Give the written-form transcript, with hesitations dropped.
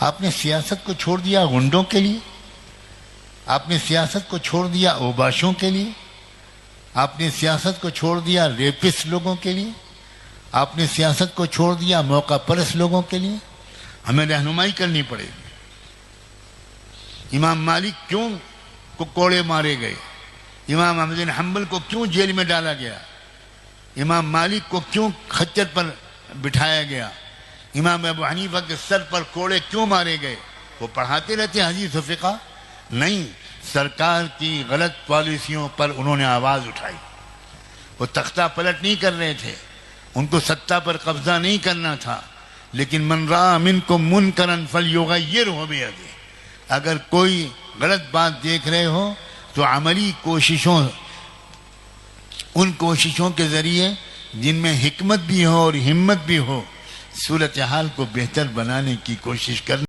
آپ نے سیاست کو چھوڑ دیا غنڈوں کے لیے، آپ نے سیاست کو چھوڑ دیا اوباشوں کے لیے، آپ نے سیاست کو چھوڑ دیا ریپسٹ لوگوں کے لیے، آپ نے سیاست کو چھوڑ دیا موقع پرست لوگوں کے لیے. ہمیں رہنمائی کرنی پڑے گی. امام مالک کیوں کو کوڑے مارے گئے؟ امام احمد بن حنبل کو کیوں جیل میں ڈالا گیا؟ امام مالک کو کیوں خچر پر بٹھایا گیا؟ امام ابو حنیفہ کے سر پر کوڑے کیوں مارے گئے؟ وہ پڑھاتے رہتے حدیث و فقہ؟ نہیں، سرکار کی غلط پالیسیوں پر انہوں نے آواز اٹھائی. وہ تختہ پلٹ نہیں کر رہے تھے، ان کو ستہ پر قبضہ نہیں کرنا تھا، لیکن من رأى منکم منکرا فلیغیرہ بیدہ. اگر کوئی غلط بات دیکھ رہے ہو تو عملی کوششوں، ان کوششوں کے ذریعے جن میں حکمت بھی ہو اور ہمت بھی ہو، صورتحال کو بہتر بنانے کی کوشش کرنا.